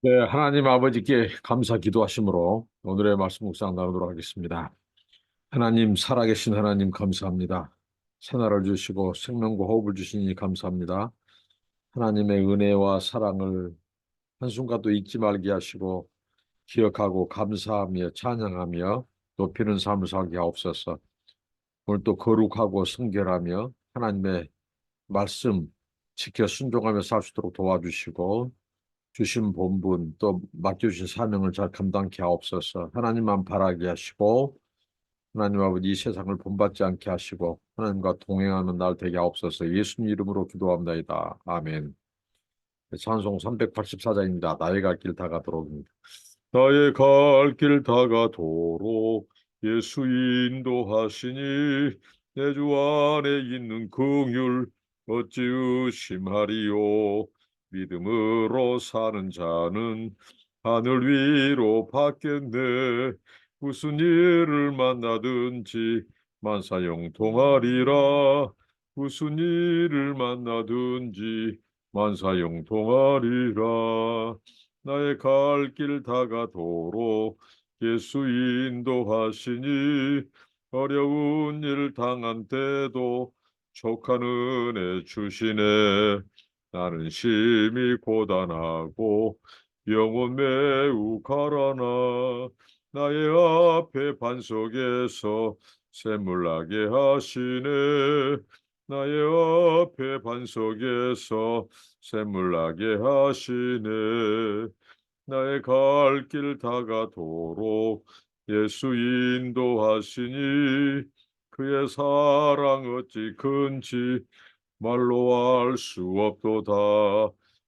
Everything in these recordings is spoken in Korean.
네, 하나님 아버지께 감사 기도하심으로 오늘의 말씀 묵상 나누도록 하겠습니다. 하나님, 살아계신 하나님 감사합니다. 새날을 주시고 생명과 호흡을 주시니 감사합니다. 하나님의 은혜와 사랑을 한순간도 잊지 말게 하시고 기억하고 감사하며 찬양하며 높이는 삶을 살게 하옵소서. 오늘 또 거룩하고 성결하며 하나님의 말씀 지켜 순종하며 살 수 있도록 도와주시고 주신 본분 또 맡겨주신 사명을 잘 감당케 하옵소서. 하나님만 바라게 하시고 하나님 아버지 이 세상을 본받지 않게 하시고 하나님과 동행하는 날 되게 하옵소서. 예수님 이름으로 기도합니다. 아멘. 찬송 384장입니다. 나의 갈 길 다가도록. 나의 갈 길 다가도록 예수 인도하시니 내 주 안에 있는 긍휼 어찌 의심하리요. 믿음으로 사는 자는 하늘 위로 받겠네. 무슨 일을 만나든지 만사형통하리라. 무슨 일을 만나든지 만사형통하리라. 나의 갈 길 다가도록 예수 인도하시니 어려운 일 당한 때도 족한 은혜 주시네. 나는 심히 고단하고 영혼 매우 가라나 나의 앞에 반석에서 샘물 나게 하시네. 나의 앞에 반석에서 샘물 나게 하시네. 나의 갈 길 다가도록 예수 인도하시니 그의 사랑 어찌 큰지 말로 알 수 없도다.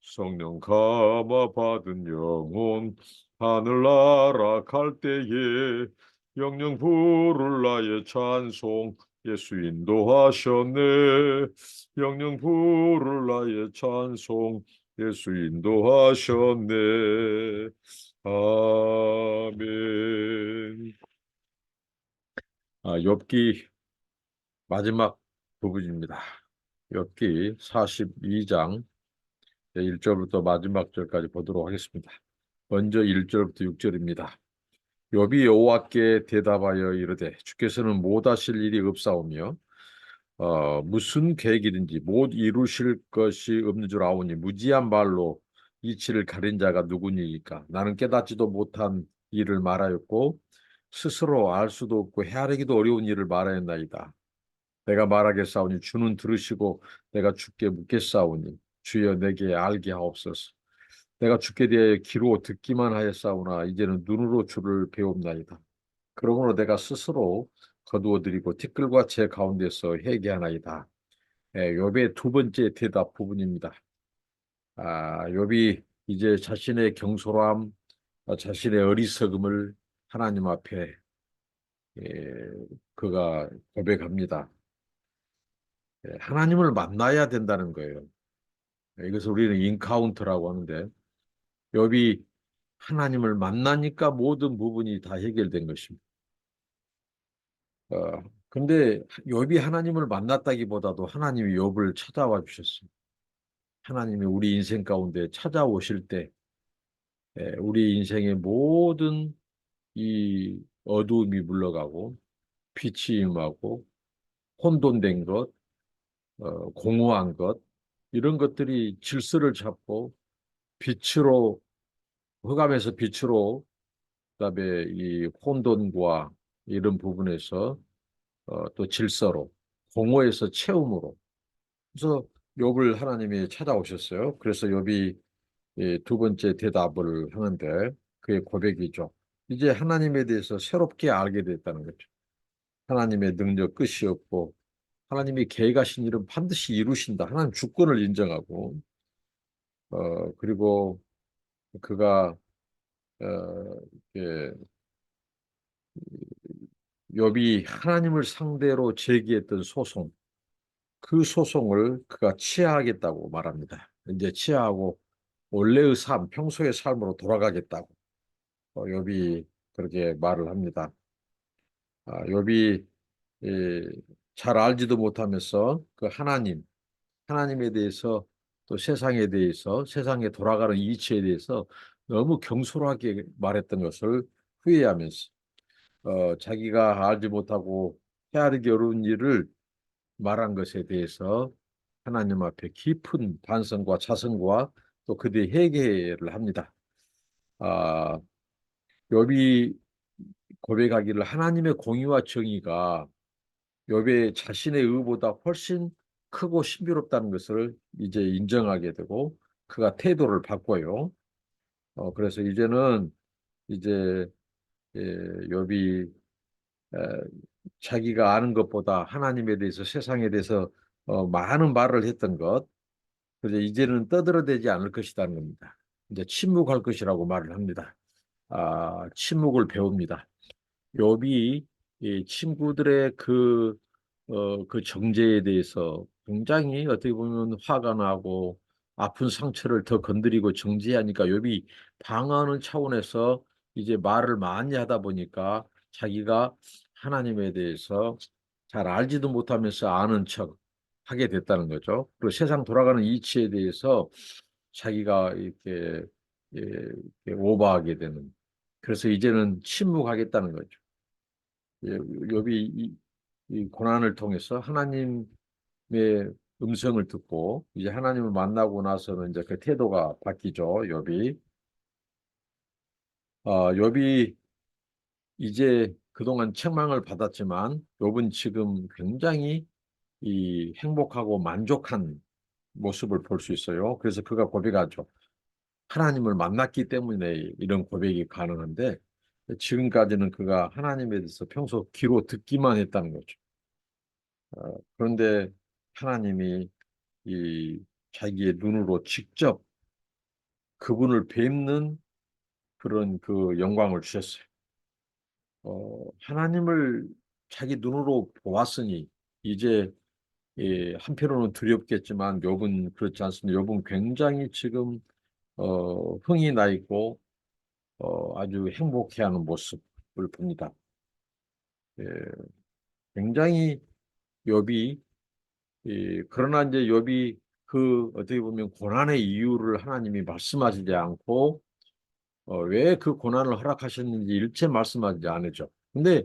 성령 감화 받은 영혼 하늘 날아갈 때에 영영 부를 나의 찬송 예수 인도하셨네. 영영 부를 나의 찬송 예수 인도하셨네. 아멘. 욥기 마지막 부분입니다. 욥기 42장 1절부터 마지막 절까지 보도록 하겠습니다. 먼저 1절부터 6절입니다. 욥이 여호와께 대답하여 이르되 주께서는 못하실 일이 없사오며 무슨 계획이든지 못 이루실 것이 없는 줄 아오니 무지한 말로 이치를 가린 자가 누구니이까. 나는 깨닫지도 못한 일을 말하였고 스스로 알 수도 없고 헤아리기도 어려운 일을 말하였나이다. 내가 말하겠사오니 주는 들으시고 내가 주께 묻겠사오니 주여 내게 알게 하옵소서. 내가 주께 대하여 귀로 듣기만 하였사오나 이제는 눈으로 주를 배웁나이다. 그러므로 내가 스스로 거두어드리고 티끌과 제 가운데서 회개하나이다. 욥의 두 번째 대답 부분입니다. 욥이 이제 자신의 경솔함, 자신의 어리석음을 하나님 앞에 예, 그가 고백합니다. 하나님을 만나야 된다는 거예요. 이것을 우리는 인카운터라고 하는데 욥이 하나님을 만나니까 모든 부분이 다 해결된 것입니다. 근데 욥이 하나님을 만났다기보다도 하나님이 욥을 찾아와 주셨습니다. 하나님이 우리 인생 가운데 찾아오실 때 우리 인생의 모든 이 어두움이 물러가고 빛이 임하고 혼돈된 것, 공허한 것 이런 것들이 질서를 잡고 빛으로 흑암에서 빛으로 그다음에 이 혼돈과 이런 부분에서 또 질서로 공허에서 체험으로 그래서 욥을 하나님이 찾아오셨어요. 그래서 욥이 두 번째 대답을 하는데 그의 고백이죠. 이제 하나님에 대해서 새롭게 알게 됐다는 거죠. 하나님의 능력 끝이 없고 하나님이 계획하신 일은 반드시 이루신다. 하나님 주권을 인정하고 그리고 그가 어, 이렇게 욥이 하나님을 상대로 제기했던 소송 그 소송을 그가 취하하겠다고 말합니다. 이제 취하하고 원래의 삶, 평소의 삶으로 돌아가겠다고 욥이 그렇게 말을 합니다. 욥이 잘 알지도 못하면서 그 하나님에 대해서 또 세상에 대해서, 세상에 돌아가는 이치에 대해서 너무 경솔하게 말했던 것을 후회하면서 자기가 알지 못하고 헤아리기 어려운 일을 말한 것에 대해서 하나님 앞에 깊은 반성과 자성과 또 그뒤 회개를 합니다. 아, 욥이 고백하기를 하나님의 공의와 정의가 욥의 자신의 의보다 훨씬 크고 신비롭다는 것을 이제 인정하게 되고 그가 태도를 바꿔요. 그래서 이제는 이제 욥이 에, 자기가 아는 것보다 하나님에 대해서 세상에 대해서 많은 말을 했던 것, 그래서 이제는 떠들어대지 않을 것이라는 겁니다. 이제 침묵할 것이라고 말을 합니다. 침묵을 배웁니다. 욥이 이 친구들의 그 정죄에 대해서 굉장히 어떻게 보면 화가 나고 아픈 상처를 더 건드리고 정죄하니까 욥이 방어하는 차원에서 이제 말을 많이 하다 보니까 자기가 하나님에 대해서 잘 알지도 못하면서 아는 척 하게 됐다는 거죠. 그리고 세상 돌아가는 이치에 대해서 자기가 이렇게, 이렇게 오버하게 되는. 그래서 이제는 침묵하겠다는 거죠. 욥이 이 고난을 통해서 하나님의 음성을 듣고 이제 하나님을 만나고 나서는 이제 그 태도가 바뀌죠. 욥이 욥이 이제 그동안 책망을 받았지만 욥은 지금 굉장히 이 행복하고 만족한 모습을 볼 수 있어요. 그래서 그가 고백하죠. 하나님을 만났기 때문에 이런 고백이 가능한데 지금까지는 그가 하나님에 대해서 평소 귀로 듣기만 했다는 거죠. 그런데 하나님이 이 자기의 눈으로 직접 그분을 뵙는 그런 그 영광을 주셨어요. 하나님을 자기 눈으로 보았으니 이제 한편으로는 두렵겠지만 욥은 그렇지 않습니다. 욥은 굉장히 지금 흥이 나 있고 아주 행복해하는 모습을 봅니다. 예, 굉장히 욥이 그러나 이제 욥이 그 어떻게 보면 고난의 이유를 하나님이 말씀하시지 않고 왜 그 고난을 허락하셨는지 일체 말씀하지 않으죠. 근데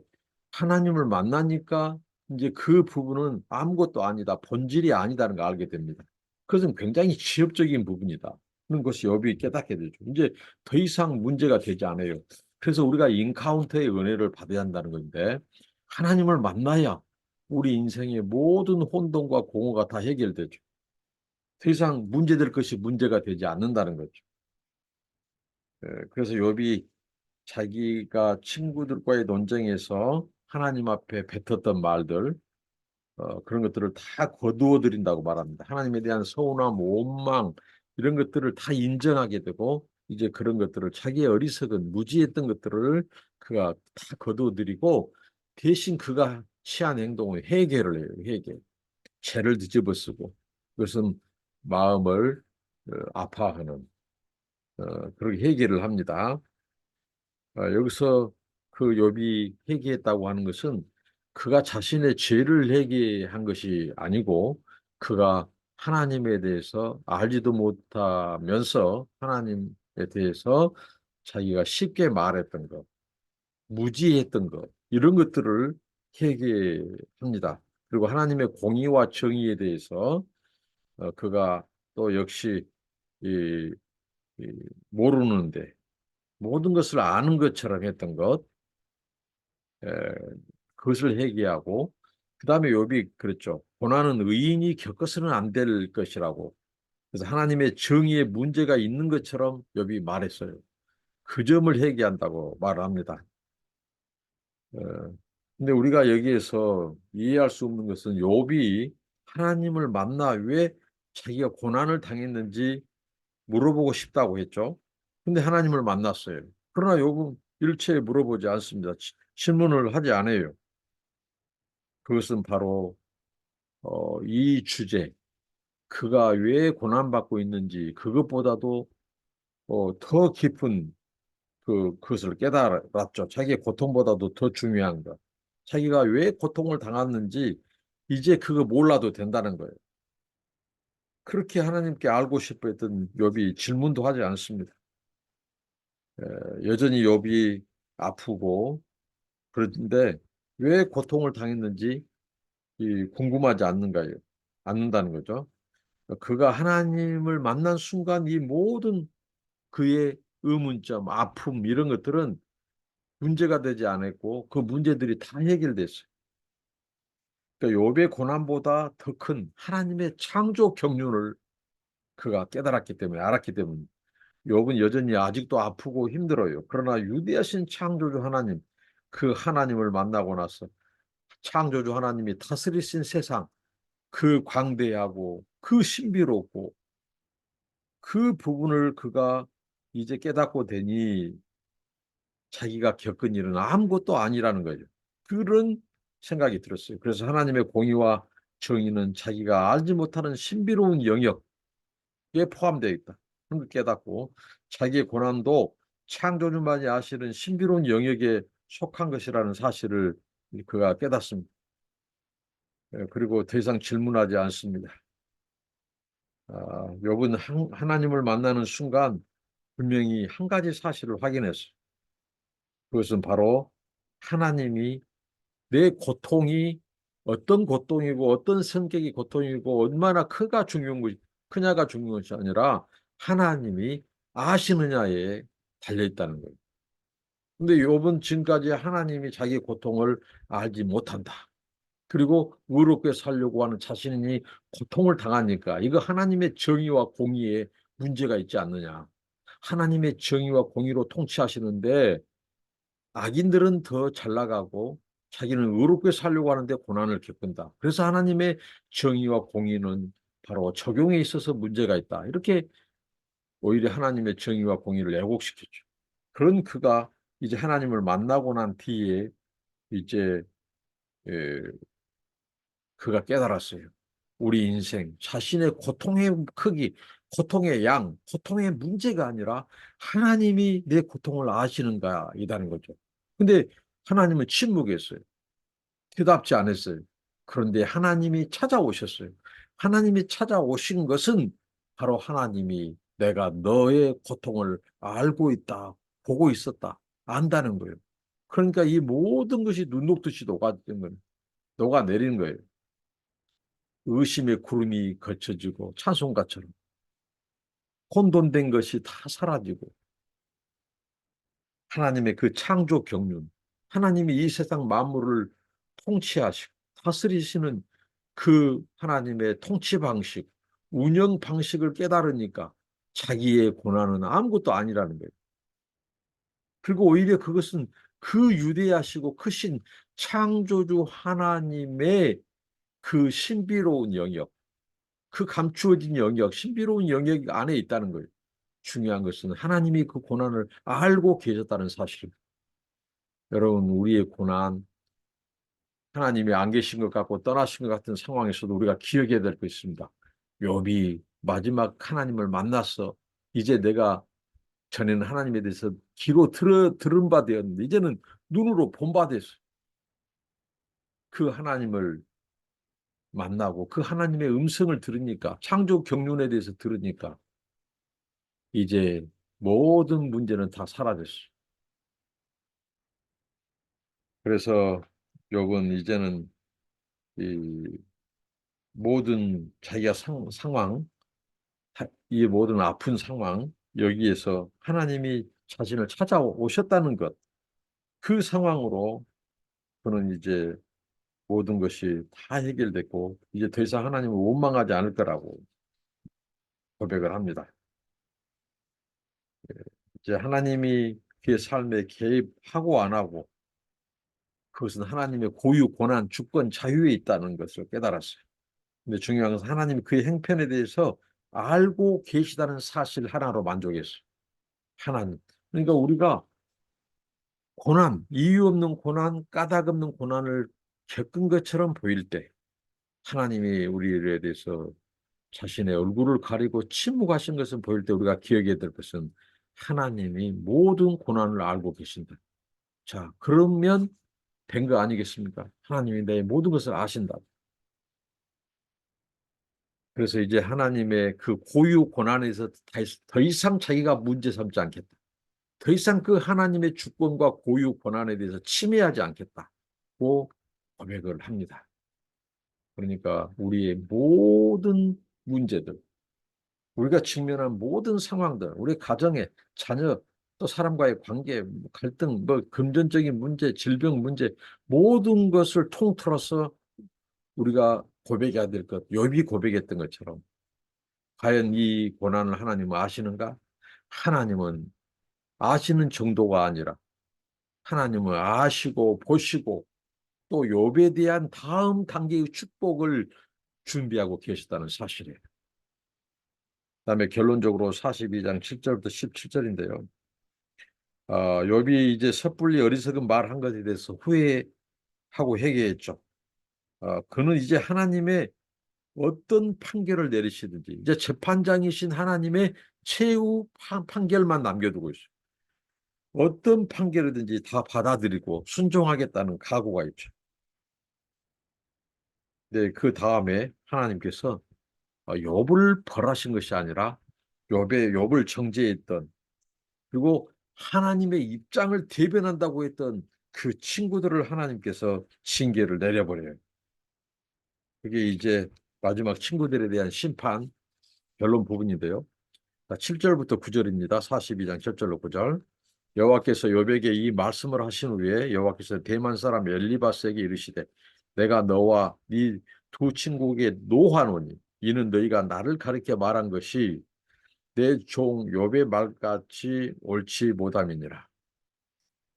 하나님을 만나니까 이제 그 부분은 아무것도 아니다, 본질이 아니다는 걸 알게 됩니다. 그것은 굉장히 지엽적인 부분이다. 그런 것이 욥이 깨닫게 되죠. 이제 더 이상 문제가 되지 않아요. 그래서 우리가 인카운터의 은혜를 받아야 한다는 건데 하나님을 만나야 우리 인생의 모든 혼돈과 공허가 다 해결되죠. 더 이상 문제될 것이 문제가 되지 않는다는 거죠. 그래서 욥이 자기가 친구들과의 논쟁에서 하나님 앞에 뱉었던 말들, 그런 것들을 다 거두어 드린다고 말합니다. 하나님에 대한 서운함, 원망, 이런 것들을 다 인정하게 되고, 이제 그런 것들을 자기의 어리석은 무지했던 것들을 그가 다 거두어 드리고, 대신 그가 취한 행동을 회개를 해요, 회개. 죄를 뒤집어 쓰고, 그것은 마음을 아파하는, 그렇게 회개를 합니다. 여기서 그 욥이 회개했다고 하는 것은 그가 자신의 죄를 회개한 것이 아니고 그가 하나님에 대해서 알지도 못하면서 하나님에 대해서 자기가 쉽게 말했던 것, 무지했던 것, 이런 것들을 회개합니다. 그리고 하나님의 공의와 정의에 대해서 그가 또 역시 이, 이 모르는데 모든 것을 아는 것처럼 했던 것, 에, 그것을 회개하고 그 다음에 욥이 그랬죠. 고난은 의인이 겪어서는 안 될 것이라고. 그래서 하나님의 정의에 문제가 있는 것처럼 욥이 말했어요. 그 점을 회개한다고 말을 합니다. 에, 근데 우리가 여기에서 이해할 수 없는 것은 욥이 하나님을 만나 왜 자기가 고난을 당했는지 물어보고 싶다고 했죠. 근데 하나님을 만났어요. 그러나 욥은 일체에 물어보지 않습니다. 질문을 하지 않아요. 그것은 바로 이 주제, 그가 왜 고난받고 있는지 그것보다도 더 깊은 그것을 깨달았죠. 자기의 고통보다도 더 중요한 것. 자기가 왜 고통을 당했는지 이제 그거 몰라도 된다는 거예요. 그렇게 하나님께 알고 싶어 했던 욥이 질문도 하지 않습니다. 여전히 욥이 아프고 그런데 왜 고통을 당했는지 궁금하지 않는다는 거죠. 그가 하나님을 만난 순간 이 모든 그의 의문점, 아픔 이런 것들은 문제가 되지 않았고 그 문제들이 다 해결됐어요. 그러니까 욥의 고난보다 더 큰 하나님의 창조 경륜을 그가 깨달았기 때문에 알았기 때문에 욥은 여전히 아직도 아프고 힘들어요. 그러나 위대하신 창조주 하나님, 그 하나님을 만나고 나서 창조주 하나님이 다스리신 세상, 그 광대하고 그 신비롭고 그 부분을 그가 이제 깨닫고 되니 자기가 겪은 일은 아무것도 아니라는 거죠. 그런 생각이 들었어요. 그래서 하나님의 공의와 정의는 자기가 알지 못하는 신비로운 영역에 포함되어 있다. 그런 걸 깨닫고 자기의 고난도 창조주만이 아시는 신비로운 영역에 속한 것이라는 사실을 그가 깨닫습니다. 그리고 더 이상 질문하지 않습니다. 욥은 하나님을 만나는 순간 분명히 한 가지 사실을 확인했어요. 그것은 바로 하나님이 내 고통이 어떤 고통이고 어떤 성격이 고통이고 얼마나 크냐가 중요한 것이 아니라 하나님이 아시느냐에 달려 있다는 거예요. 근데 욥은 지금까지 하나님이 자기 고통을 알지 못한다. 그리고 의롭게 살려고 하는 자신이 고통을 당하니까 이거 하나님의 정의와 공의에 문제가 있지 않느냐. 하나님의 정의와 공의로 통치하시는데 악인들은 더 잘 나가고 자기는 의롭게 살려고 하는데 고난을 겪는다. 그래서 하나님의 정의와 공의는 바로 적용에 있어서 문제가 있다. 이렇게 오히려 하나님의 정의와 공의를 왜곡시켰죠. 그런 그가 이제 하나님을 만나고 난 뒤에 이제 에, 그가 깨달았어요. 우리 인생 자신의 고통의 크기, 고통의 양, 고통의 문제가 아니라 하나님이 내 고통을 아시는가 이다는 거죠. 근데 하나님은 침묵했어요. 대답지 않았어요. 그런데 하나님이 찾아오셨어요. 하나님이 찾아오신 것은 바로 하나님이 내가 너의 고통을 알고 있다, 보고 있었다, 안다는 거예요. 그러니까 이 모든 것이 눈 녹듯이 녹아내리는 거예요. 의심의 구름이 거쳐지고 찬송가처럼 혼돈된 것이 다 사라지고 하나님의 그 창조 경륜, 하나님이 이 세상 만물을 통치하시고 다스리시는 그 하나님의 통치 방식, 운영 방식을 깨달으니까 자기의 고난은 아무것도 아니라는 거예요. 그리고 오히려 그것은 그 유대하시고 크신 창조주 하나님의 그 신비로운 영역, 그 감추어진 영역, 신비로운 영역 안에 있다는 거예요. 중요한 것은 하나님이 그 고난을 알고 계셨다는 사실입니다. 여러분, 우리의 고난, 하나님이 안 계신 것 같고 떠나신 것 같은 상황에서도 우리가 기억해야 될 것 있습니다. 욥이 마지막 하나님을 만났어. 이제 내가 전에는 하나님에 대해서 귀로 들은 바 되었는데 이제는 눈으로 본 바 됐어요. 그 하나님을 만나고 그 하나님의 음성을 들으니까 창조 경륜에 대해서 들으니까 이제 모든 문제는 다 사라졌어요. 그래서 욥은 이제는 이 모든 자기가 상황, 이 모든 아픈 상황, 여기에서 하나님이 자신을 찾아오셨다는 것, 그 상황으로 그는 이제 모든 것이 다 해결됐고, 이제 더 이상 하나님을 원망하지 않을 거라고 고백을 합니다. 이제 하나님이 그의 삶에 개입하고 안 하고, 그것은 하나님의 고유, 고난, 주권, 자유에 있다는 것을 깨달았어요. 근데 중요한 것은 하나님이 그의 행편에 대해서 알고 계시다는 사실 하나로 만족했어요. 하나님. 그러니까 우리가 고난, 이유 없는 고난, 까닭 없는 고난을 겪은 것처럼 보일 때 하나님이 우리에 대해서 자신의 얼굴을 가리고 침묵하신 것을 보일 때 우리가 기억해야 될 것은 하나님이 모든 고난을 알고 계신다. 자, 그러면 된 거 아니겠습니까? 하나님이 내 모든 것을 아신다. 그래서 이제 하나님의 그 고유 고난에서 더 이상 자기가 문제 삼지 않겠다. 더 이상 그 하나님의 주권과 고유 권한에 대해서 침해하지 않겠다고 고백을 합니다. 그러니까 우리의 모든 문제들, 우리가 직면한 모든 상황들, 우리 가정의 자녀, 또 사람과의 관계, 갈등, 뭐 금전적인 문제, 질병 문제, 모든 것을 통틀어서 우리가 고백해야 될 것, 욥이 고백했던 것처럼 과연 이 고난을 하나님은 아시는가? 하나님은 아시는 정도가 아니라 하나님은 아시고 보시고 또 욥에 대한 다음 단계의 축복을 준비하고 계시다는 사실이에요. 그다음에 결론적으로 42장 7절부터 17절인데요. 욥이 이제 섣불리 어리석은 말한 것에 대해서 후회하고 회개했죠. 그는 이제 하나님의 어떤 판결을 내리시든지 이제 재판장이신 하나님의 최후 판결만 남겨두고 있어요. 어떤 판결이든지 다 받아들이고 순종하겠다는 각오가 있죠. 네, 그 다음에 하나님께서 욥을 벌하신 것이 아니라 욥을 정죄했던 그리고 하나님의 입장을 대변한다고 했던 그 친구들을 하나님께서 징계를 내려버려요. 그게 이제 마지막 친구들에 대한 심판 결론 부분인데요. 7절부터 9절입니다. 42장 7절로 9절. 여호와께서 욥에게 이 말씀을 하신 후에 여호와께서 대만 사람 엘리바스에게 이르시되 내가 너와 네 두 친구에게 노하노니 이는 너희가 나를 가리켜 말한 것이 내 종 욥의 말같이 옳지 못함이니라.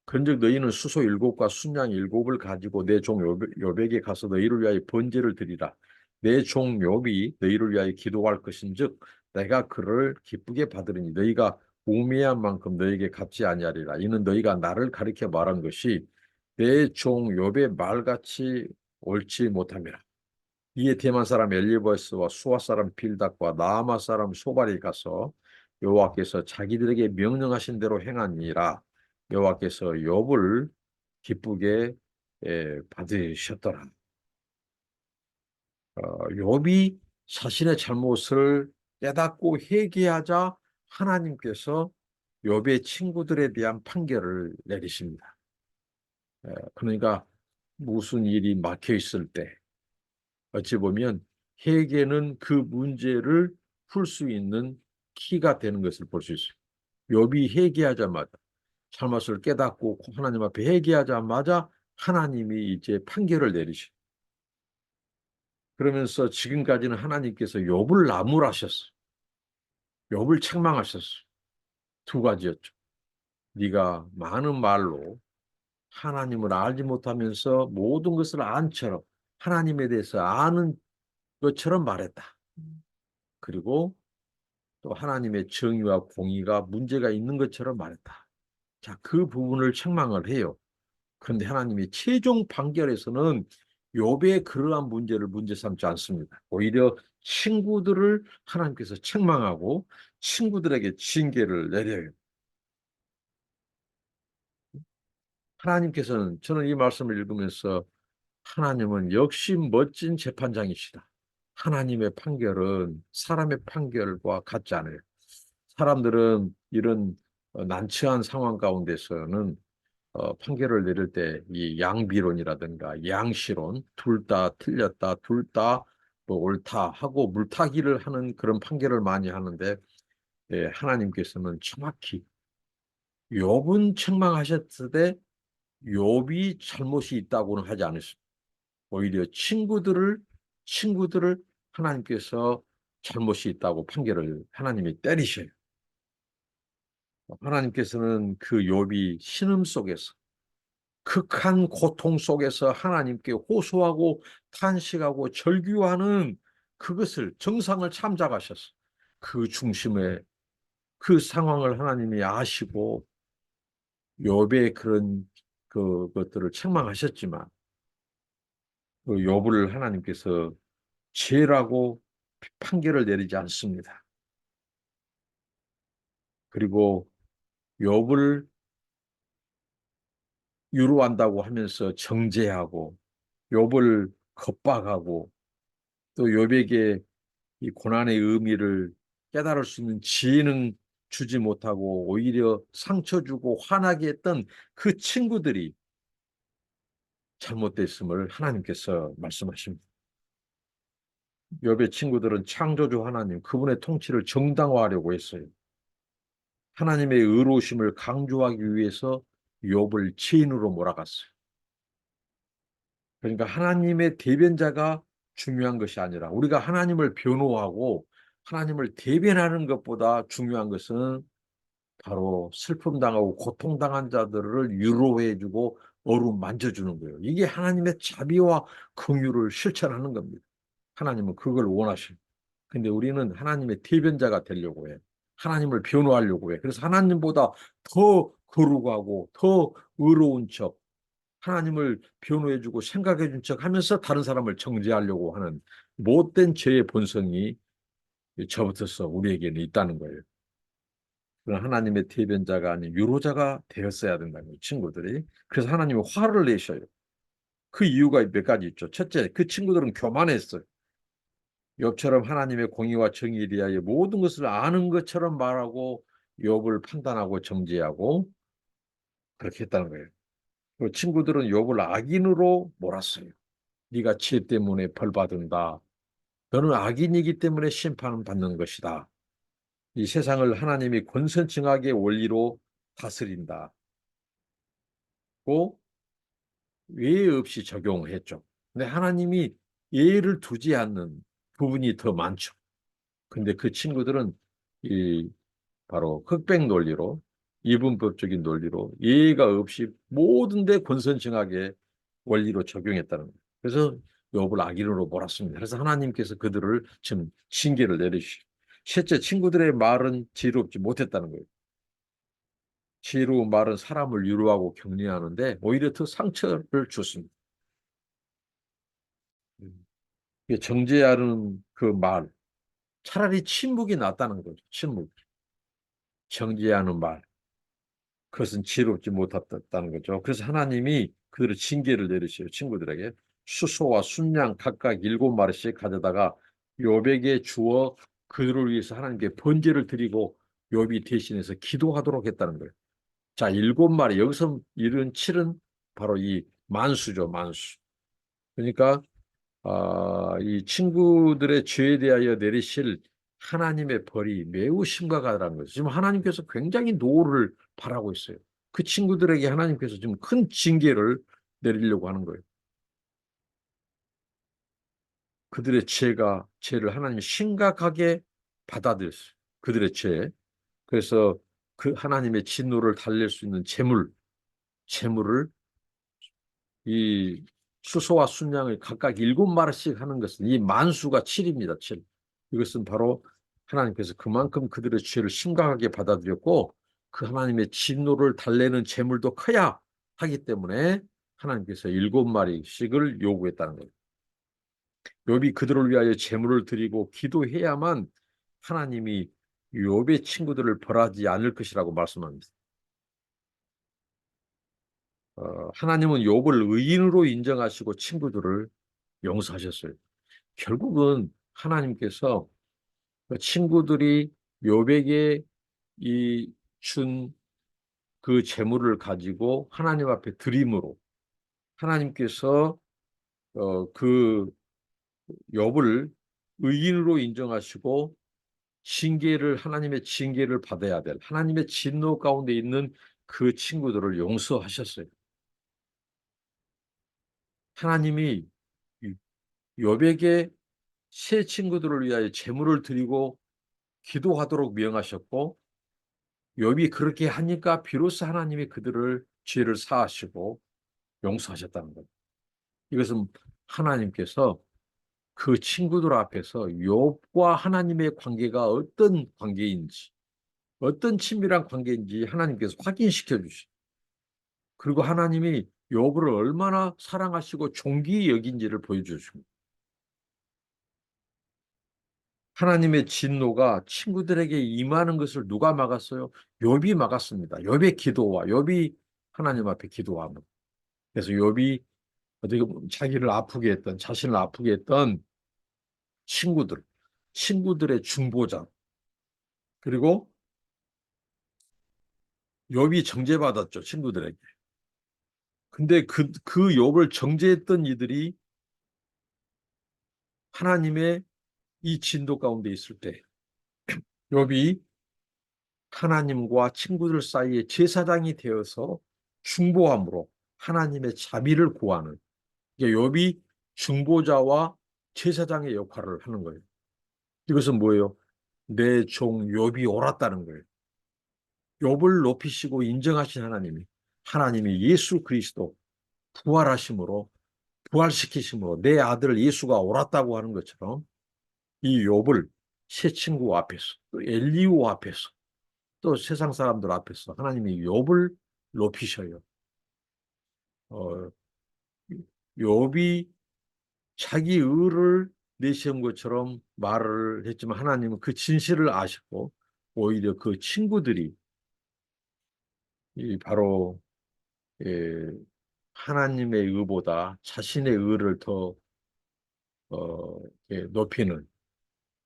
그런즉 너희는 수소 7과 순양 7을 가지고 내 종 욥에게 가서 너희를 위하여 번제를 드리라. 내 종 욥이 너희를 위하여 기도할 것인즉 내가 그를 기쁘게 받으리니 너희가 우매한 만큼 너희에게 갚지 아니하리라. 이는 너희가 나를 가리켜 말한 것이 내 종 욥의 말같이 옳지 못함이라. 이에 대만 사람 엘리버스와 수아 사람 빌닷과 나아마 사람 소발이 가서 여호와께서 자기들에게 명령하신 대로 행하니라. 여호와께서 욥을 기쁘게 받으셨더라. 욥이 자신의 잘못을 깨닫고 회개하자 하나님께서 욥의 친구들에 대한 판결을 내리십니다. 그러니까 무슨 일이 막혀 있을 때 어찌 보면 회개는 그 문제를 풀 수 있는 키가 되는 것을 볼 수 있어요. 욥이 회개하자마자 잘못을 깨닫고 하나님 앞에 회개하자마자 하나님이 이제 판결을 내리셔. 그러면서 지금까지는 하나님께서 욥을 나무라셨어. 욥을 책망하셨어. 두 가지였죠. 네가 많은 말로 하나님을 알지 못하면서 모든 것을 안처럼 하나님에 대해서 아는 것처럼 말했다. 그리고 또 하나님의 정의와 공의가 문제가 있는 것처럼 말했다. 자, 그 부분을 책망을 해요. 그런데 하나님이 최종 판결에서는 욥의 그러한 문제를 문제 삼지 않습니다. 오히려 친구들을 하나님께서 책망하고 친구들에게 징계를 내려요. 하나님께서는 저는 이 말씀을 읽으면서 하나님은 역시 멋진 재판장이시다. 하나님의 판결은 사람의 판결과 같지 않아요. 사람들은 이런 난처한 상황 가운데서는 판결을 내릴 때 이 양비론이라든가 양시론 둘 다 틀렸다, 둘 다 뭐 옳다 하고 물타기를 하는 그런 판결을 많이 하는데 하나님께서는 정확히 욥은 책망하셨을 때 욥이 잘못이 있다고는 하지 않으십니다. 오히려 친구들을 하나님께서 잘못이 있다고 판결을 하나님이 때리셔요. 하나님께서는 그 욥이 신음 속에서 극한 고통 속에서 하나님께 호소하고 탄식하고 절규하는 그것을 정상을 참작하셔서 그 중심에 그 상황을 하나님이 아시고 욥의 그런 그것들을 책망하셨지만 그 욥을 하나님께서 죄라고 판결을 내리지 않습니다. 그리고 욥을 위로한다고 하면서 정죄하고 욥을 겁박하고 또 욥에게 이 고난의 의미를 깨달을 수 있는 지혜는 주지 못하고 오히려 상처 주고 화나게 했던 그 친구들이 잘못됐음을 하나님께서 말씀하십니다. 욥의 친구들은 창조주 하나님, 그분의 통치를 정당화하려고 했어요. 하나님의 의로우심을 강조하기 위해서 욥을 죄인으로 몰아갔어요. 그러니까 하나님의 대변자가 중요한 것이 아니라 우리가 하나님을 변호하고 하나님을 대변하는 것보다 중요한 것은 바로 슬픔 당하고 고통 당한 자들을 위로해주고 어루 만져주는 거예요. 이게 하나님의 자비와 긍휼을 실천하는 겁니다. 하나님은 그걸 원하십니다. 근데 우리는 하나님의 대변자가 되려고 해. 하나님을 변호하려고 해. 그래서 하나님보다 더 거룩하고 더 의로운 척, 하나님을 변호해주고 생각해준 척 하면서 다른 사람을 정죄하려고 하는 못된 죄의 본성이 저부터서 우리에게는 있다는 거예요. 그런 하나님의 대변자가 아닌 유로자가 되었어야 된다는 거예요, 친구들이. 그래서 하나님이 화를 내셔요. 그 이유가 몇 가지 있죠. 첫째, 그 친구들은 교만했어요. 욥처럼 하나님의 공의와 정의에 대하여 모든 것을 아는 것처럼 말하고 욥을 판단하고 정죄하고 그렇게 했다는 거예요. 그 친구들은 욥을 악인으로 몰았어요. 네가 죄 때문에 벌 받는다. 너는 악인이기 때문에 심판을 받는 것이다. 이 세상을 하나님이 권선징악의 원리로 다스린다. 고 예의 없이 적용했죠. 근데 하나님이 예의를 두지 않는 부분이 더 많죠. 근데 그 친구들은 이 바로 흑백 논리로 이분법적인 논리로 예의가 없이 모든 데 권선징악의 원리로 적용했다는 거예요. 그래서 욥을 악인으로 몰았습니다. 그래서 하나님께서 그들을 지금 징계를 내리시고 셋째, 친구들의 말은 지혜롭지 못했다는 거예요. 지혜로운 말은 사람을 위로하고 격려하는데 오히려 더 상처를 줬습니다. 정죄하는 그 말, 차라리 침묵이 낫다는 거죠. 침묵. 정죄하는 말. 그것은 지혜롭지 못했다는 거죠. 그래서 하나님이 그들의 징계를 내리셔요. 친구들에게. 수소와 순양 각각 7마리씩 가져다가 욥에게 주어 그들을 위해서 하나님께 번제를 드리고 욥이 대신해서 기도하도록 했다는 거예요. 자, 7마리. 여기서 이른 7은 바로 이 만수죠. 만수. 그러니까 이 친구들의 죄에 대하여 내리실 하나님의 벌이 매우 심각하다는 거죠. 지금 하나님께서 굉장히 노를 바라고 있어요. 그 친구들에게 하나님께서 지금 큰 징계를 내리려고 하는 거예요. 그들의 죄를 하나님이 심각하게 받아들였어요. 그들의 죄. 그래서 그 하나님의 진노를 달랠 수 있는 재물을 이 수소와 순양을 각각 7마리씩 하는 것은 이 만수가 7입니다. 7. 이것은 바로 하나님께서 그만큼 그들의 죄를 심각하게 받아들였고 그 하나님의 진노를 달래는 재물도 커야 하기 때문에 하나님께서 7마리씩을 요구했다는 거예요. 욥이 그들을 위하여 재물을 드리고 기도해야만 하나님이 욥의 친구들을 벌하지 않을 것이라고 말씀합니다. 하나님은 욥을 의인으로 인정하시고 친구들을 용서하셨어요. 결국은 하나님께서 그 친구들이 욥에게 이 준 그 재물을 가지고 하나님 앞에 드림으로 하나님께서 그 욥을 의인으로 인정하시고 하나님의 징계를 받아야 될 하나님의 진노 가운데 있는 그 친구들을 용서하셨어요. 하나님이 욥에게 새 친구들을 위하여 재물을 드리고 기도하도록 명하셨고 욥이 그렇게 하니까 비로소 하나님이 그들을 죄를 사하시고 용서하셨다는 거예요. 이것은 하나님께서 그 친구들 앞에서 욥과 하나님의 관계가 어떤 관계인지 어떤 친밀한 관계인지 하나님께서 확인시켜 주시고 그리고 하나님이 욥을 얼마나 사랑하시고 존귀히 여긴지를 보여주십니다. 하나님의 진노가 친구들에게 임하는 것을 누가 막았어요? 욥이 막았습니다. 욥의 기도와 욥이 하나님 앞에 기도하는. 그래서 욥이 어떻게 보면 자신을 아프게 했던 친구들, 친구들의 중보자. 그리고 욥이 정죄받았죠, 친구들에게. 근데 그 욥을 정죄했던 이들이 하나님의 이 진도 가운데 있을 때 욥이 하나님과 친구들 사이에 제사장이 되어서 중보함으로 하나님의 자비를 구하는, 이게 욥이 중보자와 제사장의 역할을 하는 거예요. 이것은 뭐예요? 내 종 욥이 옳았다는 거예요. 욥을 높이시고 인정하신 하나님이 예수 그리스도 부활하심으로, 부활시키심으로 내 아들 예수가 옳았다고 하는 것처럼 이 욥을 새 친구 앞에서, 또 엘리후 앞에서, 또 세상 사람들 앞에서 하나님이 욥을 높이셔요. 어, 욥이 자기 의를 내세운 것처럼 말을 했지만 하나님은 그 진실을 아셨고, 오히려 그 친구들이 이 바로 예, 하나님의 의보다 자신의 의를 더 높이는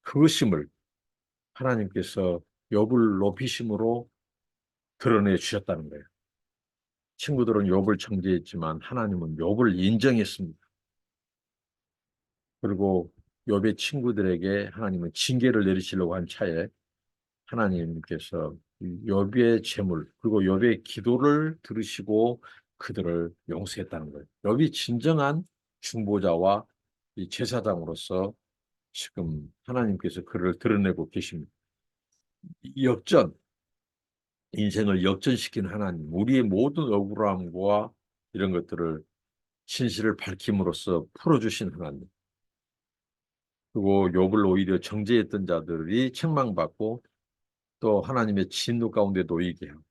그것임을 하나님께서 욥을 높이심으로 드러내 주셨다는 거예요. 친구들은 욥을 정죄했지만 하나님은 욥을 인정했습니다. 그리고 욥의 친구들에게 하나님은 징계를 내리시려고 한 차에 하나님께서 욥의 재물 그리고 욥의 기도를 들으시고 그들을 용서했다는 거예요. 욥이 진정한 중보자와 이 제사장으로서 지금 하나님께서 그를 드러내고 계십니다. 역전, 인생을 역전시킨 하나님, 우리의 모든 억울함과 이런 것들을 진실을 밝힘으로써 풀어주신 하나님. 그리고 욥을 오히려 정죄했던 자들이 책망받고 또 하나님의 진노 가운데 놓이게 하고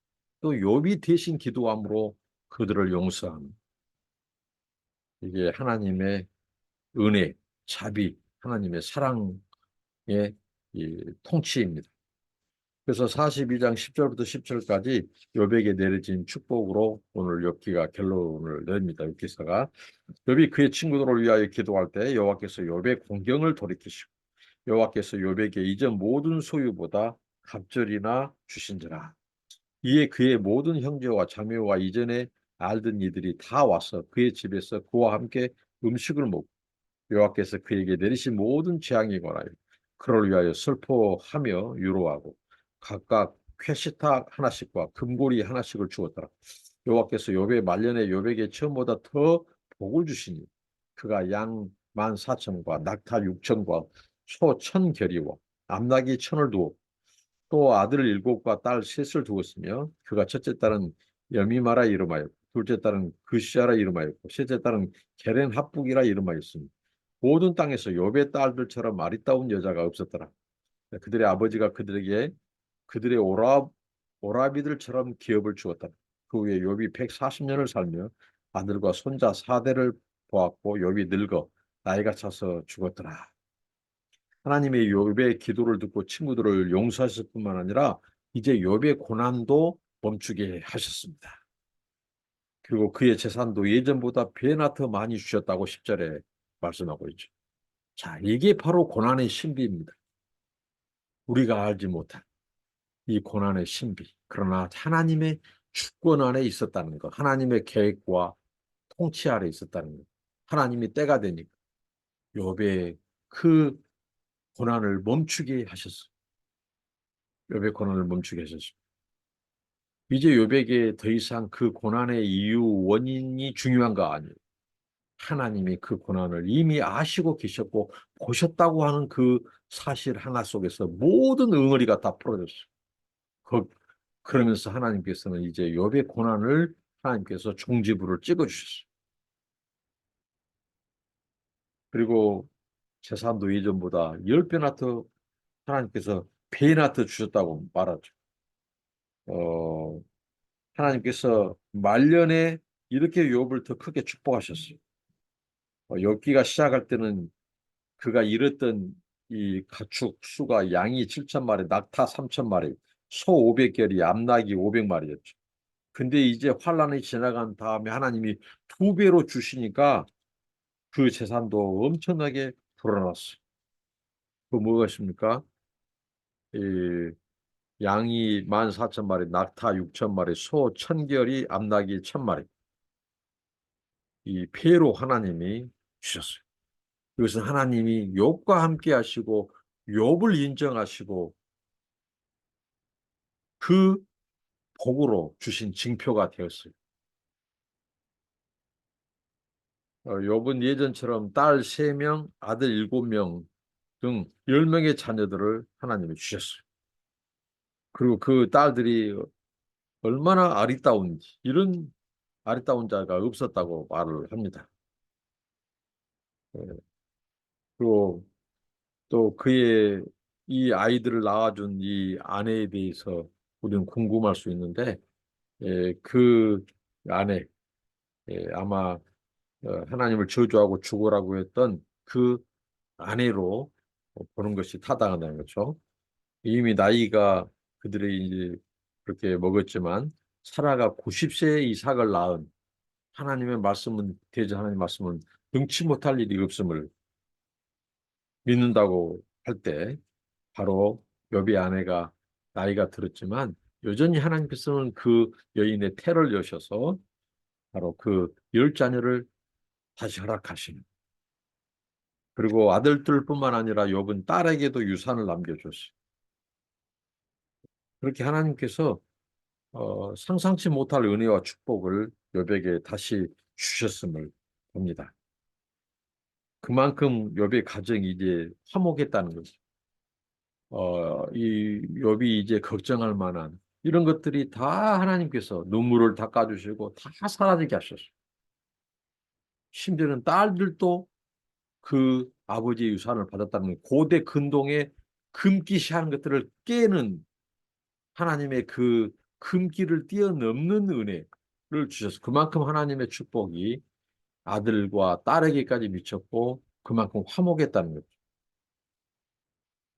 또 욥이 대신 기도함으로 그들을 용서하는, 이게 하나님의 은혜, 자비, 하나님의 사랑의 이 통치입니다. 그래서 42장 10절부터 17절까지 욥에게 내려진 축복으로 오늘 욥기가 결론을 냅니다. 욥기서가 욥이 그의 친구들을 위하여 기도할 때 여호와께서 욥의 공경을 돌이키시고 여호와께서 욥에게 이전 모든 소유보다 갑절이나 주신지라. 이에 그의 모든 형제와 자매와 이전에 알던 이들이 다 와서 그의 집에서 그와 함께 음식을 먹고 여호와께서 그에게 내리신 모든 재앙이 관하여 그를 위하여 슬퍼하며 유로하고 각각 쾌시타 하나씩과 금고리 하나씩을 주었더라. 여호와께서 욥의 말년에 욥에게 처음보다 더 복을 주시니 그가 양 14,000과 낙타 6,000과 소 1,000결이와 암나귀 1,000을 두었고 또 아들 7과 딸 셋을 두었으며 그가 첫째 딸은 여미마라 이름하였고 둘째 딸은 그시아라 이름하였고 셋째 딸은 게렌 합북이라 이름하였으니 모든 땅에서 욥의 딸들처럼 아리따운 여자가 없었더라. 그들의 아버지가 그들에게 그들의 오라비들처럼 기업을 주었다. 그 후에 욥이 140년을 살며 아들과 손자 4대를 보았고 욥이 늙어 나이가 차서 죽었더라. 하나님의 욥의 기도를 듣고 친구들을 용서하실 뿐만 아니라 이제 욥의 고난도 멈추게 하셨습니다. 그리고 그의 재산도 예전보다 배나 더 많이 주셨다고 10절에 말씀하고 있죠. 자, 이게 바로 고난의 신비입니다. 우리가 알지 못한 이 고난의 신비. 그러나 하나님의 주권 안에 있었다는 것, 하나님의 계획과 통치 아래 있었다는 것, 하나님이 때가 되니까 욥의 그 고난을 멈추게 하셨어요. 욥의 고난을 멈추게 하셨어요. 이제 욥에게 더 이상 그 고난의 이유, 원인이 중요한 거 아니에요. 하나님이 그 고난을 이미 아시고 계셨고 보셨다고 하는 그 사실 하나 속에서 모든 응어리가 다 풀어졌어요. 그, 그러면서 하나님께서는 이제 욥의 고난을 하나님께서 종지부를 찍어주셨어요. 그리고 재산도 예전보다 10배나 더 하나님께서 배나 더 주셨다고 말하죠. 어, 하나님께서 말년에 이렇게 욥을 더 크게 축복하셨어요. 욥기가 시작할 때는 그가 잃었던 이 가축 수가 양이 7,000마리, 낙타 3,000마리, 소 500결이, 암낙이 500마리였죠. 근데 이제 환란이 지나간 다음에 하나님이 2배로 주시니까 그 재산도 엄청나게 불어났어요. 그 무엇입니까? 이 양이 14,000마리, 낙타 6,000마리, 소 1,000결이, 암낙이 1,000마리. 이 패로 하나님이 주셨어요. 이것은 하나님이 욥과 함께 하시고 욥을 인정하시고 그 복으로 주신 징표가 되었어요. 욥은 예전처럼 딸 3명, 아들 7명 등 10명의 자녀들을 하나님이 주셨어요. 그리고 그 딸들이 얼마나 아리따운지, 이런 아리따운 자가 없었다고 말을 합니다. 예, 그리고 또 그의 이 아이들을 낳아준 이 아내에 대해서 우리는 궁금할 수 있는데, 그 아내, 아마 하나님을 저주하고 죽으라고 했던 그 아내로 보는 것이 타당하다는 거죠. 이미 나이가 그들이 이제 그렇게 먹었지만 사라가 90세 이삭을 낳은, 하나님의 말씀은, 대저 하나님의 말씀은 등치 못할 일이 없음을 믿는다고 할 때, 바로 욥의 아내가 나이가 들었지만 여전히 하나님께서는 그 여인의 태를 여셔서 바로 그 10자녀를 다시 허락하시는, 그리고 아들들뿐만 아니라 욥은 딸에게도 유산을 남겨줬어요. 그렇게 하나님께서 상상치 못할 은혜와 축복을 욥에게 다시 주셨음을 봅니다. 그만큼 욥의 가정이 이제 화목했다는 거죠. 이 욥이 이제 걱정할 만한 이런 것들이 다 하나님께서 눈물을 닦아주시고 다 사라지게 하셨어요. 심지어는 딸들도 그 아버지의 유산을 받았다는, 고대 근동의 금기시 하는 것들을 깨는 하나님의 그 금기를 뛰어넘는 은혜를 주셔서 그만큼 하나님의 축복이 아들과 딸에게까지 미쳤고 그만큼 화목했다는 거죠.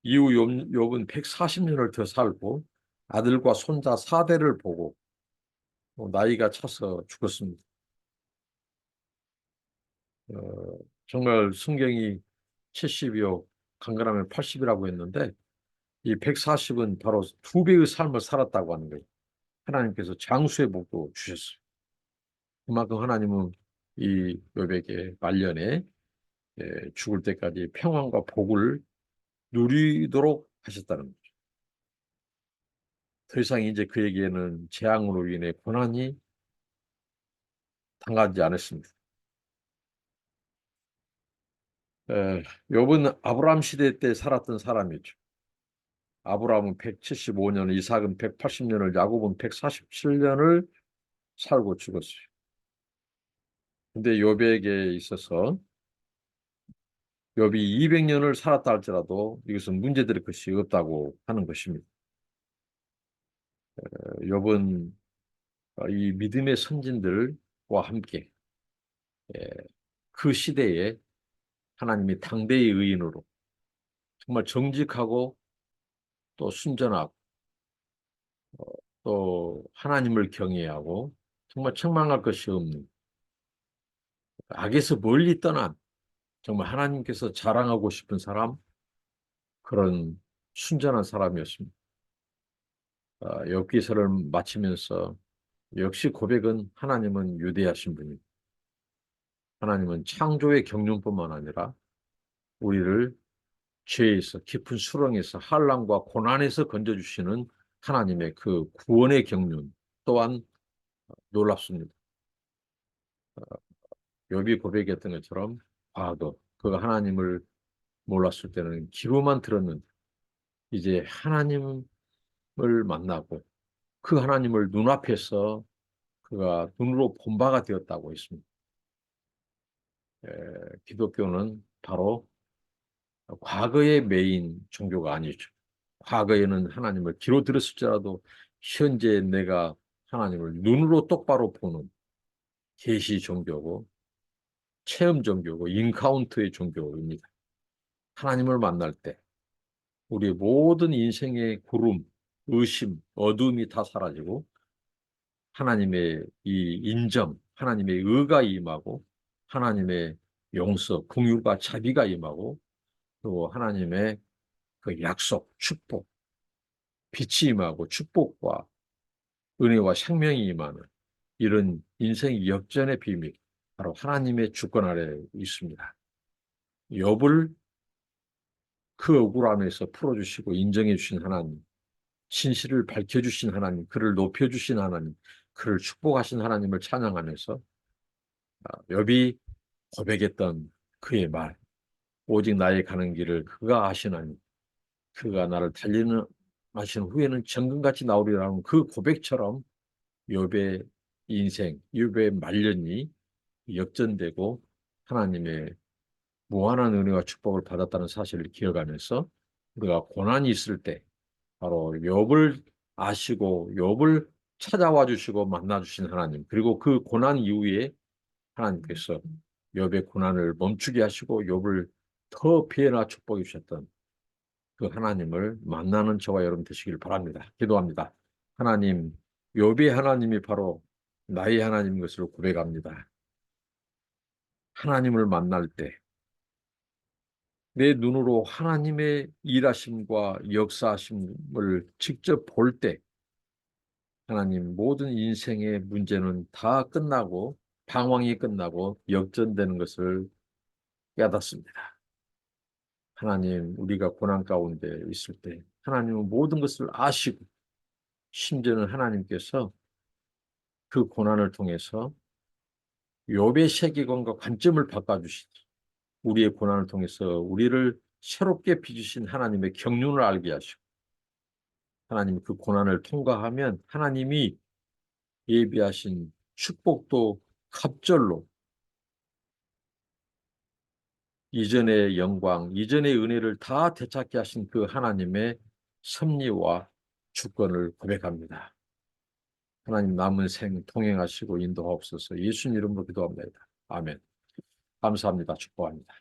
이후 욥은 140년을 더 살고 아들과 손자 4대를 보고 나이가 차서 죽었습니다. 정말 성경이 70이요 강건하면 80이라고 했는데 이 140은 바로 2배의 삶을 살았다고 하는 거예요. 하나님께서 장수의 복도 주셨어요. 그만큼 하나님은 이 욥에게 말년에 죽을 때까지 평안과 복을 누리도록 하셨다는 거죠. 더 이상 이제 그에게는 재앙으로 인해 고난이 당하지 않았습니다. 욥은 아브라함 시대 때 살았던 사람이죠. 아브라함은 175년, 이삭은 180년을, 야곱은 147년을 살고 죽었어요. 근데 욥에게 있어서 욥이 200년을 살았다 할지라도 이것은 문제될 것이 없다고 하는 것입니다. 욥은 이 믿음의 선진들과 함께 예, 그 시대에 하나님이 당대의 의인으로 정말 정직하고 또 순전하고 또 하나님을 경외하고 정말 책망할 것이 없는, 악에서 멀리 떠난 정말 하나님께서 자랑하고 싶은 사람, 그런 순전한 사람이었습니다. 욥기서를 마치면서 역시 고백은 하나님은 위대하신 분입니다. 하나님은 창조의 경륜뿐만 아니라 우리를 죄에서, 깊은 수렁에서, 한란과 고난에서 건져주시는 하나님의 그 구원의 경륜 또한 놀랍습니다. 욥이 고백했던 것처럼 과거 그가 하나님을 몰랐을 때는 귀로만 들었는데 이제 하나님을 만나고 그 하나님을 눈앞에서 그가 눈으로 본 바가 되었다고 했습니다. 기독교는 바로 과거의 메인 종교가 아니죠. 과거에는 하나님을 귀로 들었을지라도 현재 내가 하나님을 눈으로 똑바로 보는 계시 종교고 체험 종교고 인카운트의 종교입니다. 하나님을 만날 때 우리 모든 인생의 구름, 의심, 어둠이 다 사라지고 하나님의 이 인정, 하나님의 의가 임하고 하나님의 용서, 긍휼과 자비가 임하고 또 하나님의 그 약속, 축복, 빛이 임하고 축복과 은혜와 생명이 임하는 이런 인생 역전의 비밀, 바로 하나님의 주권 아래에 있습니다. 욥을 그 억울함에서 풀어주시고 인정해 주신 하나님, 진실을 밝혀주신 하나님, 그를 높여주신 하나님, 그를 축복하신 하나님을 찬양하면서 욥이 고백했던 그의 말, 오직 나의 가는 길을 그가 아시나니 그가 나를 달리는 하신 후에는 정금같이 나오리라는 그 고백처럼 욥의 인생, 욥의 말년이 역전되고 하나님의 무한한 은혜와 축복을 받았다는 사실을 기억하면서 우리가 고난이 있을 때 바로 욥을 아시고 욥을 찾아와 주시고 만나 주신 하나님, 그리고 그 고난 이후에 하나님께서 욥의 고난을 멈추게 하시고 욥을 더 피해나 축복해 주셨던 그 하나님을 만나는 저와 여러분 되시길 바랍니다. 기도합니다. 하나님, 욥의 하나님이 바로 나의 하나님인 것을 고백합니다. 하나님을 만날 때 내 눈으로 하나님의 일하심과 역사하심을 직접 볼 때 하나님 모든 인생의 문제는 다 끝나고 방황이 끝나고 역전되는 것을 깨닫습니다. 하나님, 우리가 고난 가운데 있을 때 하나님은 모든 것을 아시고 심지어는 하나님께서 그 고난을 통해서 욥의 세계관과 관점을 바꿔주시니 우리의 고난을 통해서 우리를 새롭게 빚으신 하나님의 경륜을 알게 하시고 하나님 그 고난을 통과하면 하나님이 예비하신 축복도 갑절로 이전의 영광, 이전의 은혜를 다 되찾게 하신 그 하나님의 섭리와 주권을 고백합니다. 하나님 남은 생 통행하시고 인도하옵소서. 예수님 이름으로 기도합니다. 아멘. 감사합니다. 축복합니다.